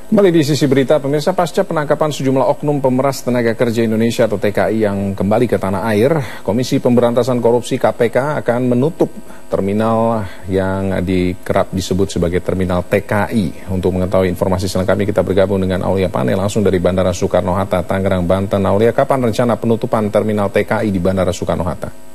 Kembali di sisi berita, pemirsa, pasca penangkapan sejumlah oknum pemeras tenaga kerja Indonesia atau TKI yang kembali ke tanah air, Komisi Pemberantasan Korupsi KPK akan menutup terminal yang kerap disebut sebagai terminal TKI. Untuk mengetahui informasi selengkapnya kita bergabung dengan Aulia Pane langsung dari Bandara Soekarno-Hatta, Tangerang, Banten. Aulia, kapan rencana penutupan terminal TKI di Bandara Soekarno-Hatta?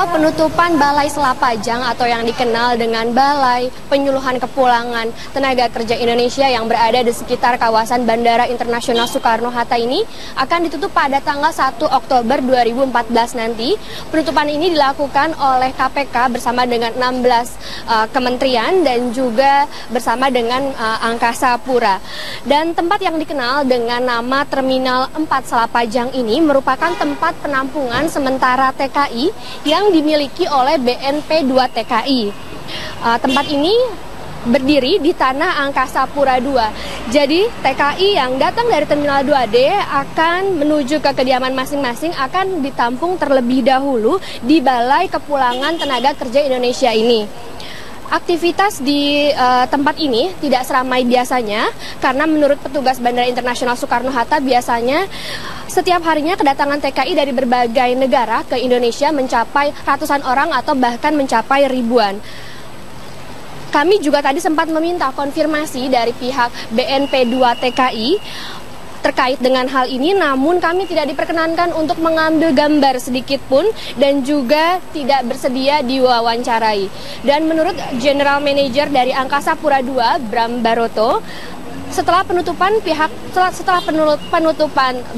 Penutupan Balai Selapajang atau yang dikenal dengan Balai Penyuluhan Kepulangan Tenaga Kerja Indonesia yang berada di sekitar kawasan Bandara Internasional Soekarno-Hatta ini akan ditutup pada tanggal 1 Oktober 2014 nanti. Penutupan ini dilakukan oleh KPK bersama dengan 16 kementerian dan juga bersama dengan Angkasa Pura. Dan tempat yang dikenal dengan nama Terminal 4 Selapajang ini merupakan tempat penampungan sementara TKI yang dimiliki oleh BNP 2 TKI. Tempat ini berdiri di tanah Angkasa Pura 2. Jadi TKI yang datang dari Terminal 2D akan menuju ke kediaman masing-masing akan ditampung terlebih dahulu di Balai Kepulangan Tenaga Kerja Indonesia ini. Aktivitas di tempat ini tidak seramai biasanya karena menurut petugas Bandara Internasional Soekarno-Hatta biasanya setiap harinya kedatangan TKI dari berbagai negara ke Indonesia mencapai ratusan orang atau bahkan mencapai ribuan. Kami juga tadi sempat meminta konfirmasi dari pihak BNP 2 TKI terkait dengan hal ini, namun kami tidak diperkenankan untuk mengambil gambar sedikit pun dan juga tidak bersedia diwawancarai. Dan menurut General Manager dari Angkasa Pura II, Bram Baroto, setelah penutupan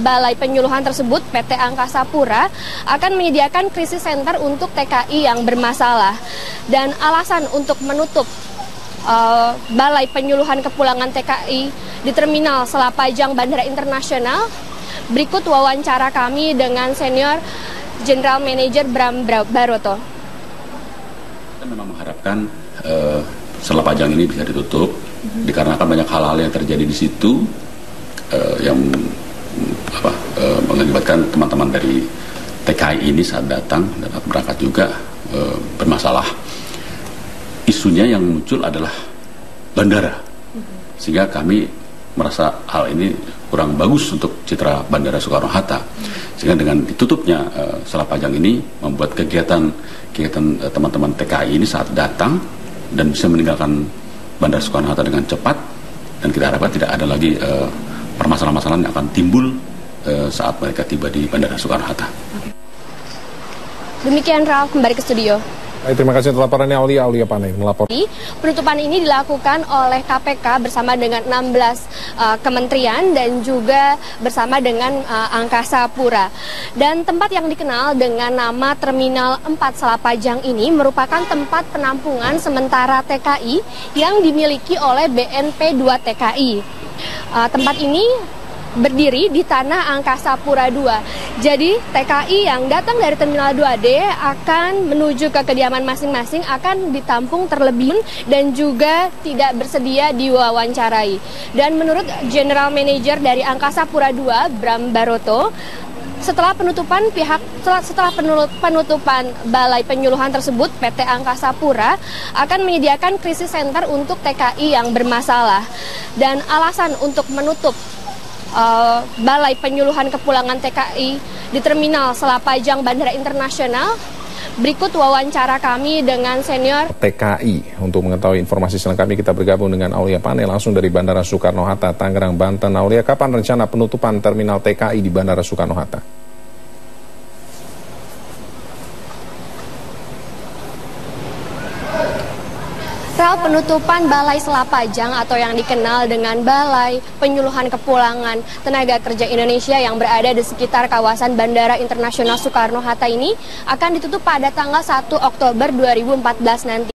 Balai Penyuluhan tersebut, PT Angkasa Pura akan menyediakan krisis center untuk TKI yang bermasalah. Dan alasan untuk menutup Balai Penyuluhan Kepulangan TKI di Terminal Selapajang Bandara Internasional, berikut wawancara kami dengan Senior General Manager Bram Baroto. Kita memang mengharapkan Selapajang ini bisa ditutup dikarenakan banyak hal-hal yang terjadi di situ yang mengakibatkan teman-teman dari TKI ini saat datang dan berangkat juga bermasalah. Isunya yang muncul adalah bandara, sehingga kami merasa hal ini kurang bagus untuk citra Bandara Soekarno-Hatta. Sehingga dengan ditutupnya Selapajang ini membuat kegiatan teman-teman TKI ini saat datang dan bisa meninggalkan Bandara Soekarno-Hatta dengan cepat, dan kita harapkan tidak ada lagi permasalahan-permasalahan yang akan timbul saat mereka tiba di Bandara Soekarno-Hatta. Demikian Ralf, kembali ke studio. Terima kasih atas laporannya Aulia Pane melapor. Penutupan ini dilakukan oleh KPK bersama dengan 16 kementerian dan juga bersama dengan Angkasa Pura. Dan tempat yang dikenal dengan nama Terminal 4 Selapajang ini merupakan tempat penampungan sementara TKI yang dimiliki oleh BNP 2 TKI. Tempat ini berdiri di tanah Angkasa Pura II. Jadi TKI yang datang dari Terminal 2D akan menuju ke kediaman masing-masing akan ditampung terlebih dan juga tidak bersedia diwawancarai. Dan menurut General Manager dari Angkasa Pura II, Bram Baroto, setelah penutupan Balai Penyuluhan tersebut, PT Angkasa Pura akan menyediakan krisis center untuk TKI yang bermasalah. Dan alasan untuk menutup Balai Penyuluhan Kepulangan TKI di Terminal Selapajang Bandara Internasional, berikut wawancara kami dengan Senior TKI. Untuk mengetahui informasi selengkapnya kita bergabung dengan Aulia Pane langsung dari Bandara Soekarno-Hatta, Tangerang, Banten. Aulia, kapan rencana penutupan terminal TKI di Bandara Soekarno-Hatta? Penutupan Balai Selapajang atau yang dikenal dengan Balai Penyuluhan Kepulangan Tenaga Kerja Indonesia yang berada di sekitar kawasan Bandara Internasional Soekarno-Hatta ini akan ditutup pada tanggal 1 Oktober 2014 nanti.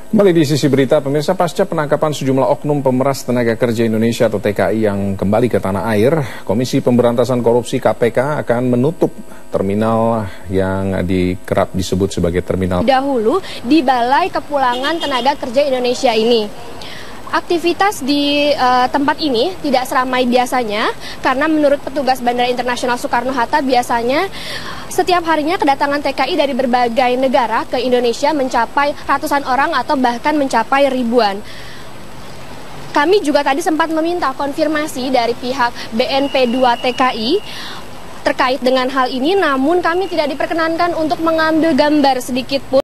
Kembali di sisi berita, pemirsa, pasca penangkapan sejumlah oknum pemeras tenaga kerja Indonesia atau TKI yang kembali ke tanah air, Komisi Pemberantasan Korupsi KPK akan menutup terminal yang kerap disebut sebagai terminal dahulu di Balai Kepulangan Tenaga Kerja Indonesia ini. Aktivitas di tempat ini tidak seramai biasanya karena menurut petugas Bandara Internasional Soekarno-Hatta biasanya setiap harinya kedatangan TKI dari berbagai negara ke Indonesia mencapai ratusan orang atau bahkan mencapai ribuan. Kami juga tadi sempat meminta konfirmasi dari pihak BNP 2 TKI terkait dengan hal ini, namun kami tidak diperkenankan untuk mengambil gambar sedikit pun.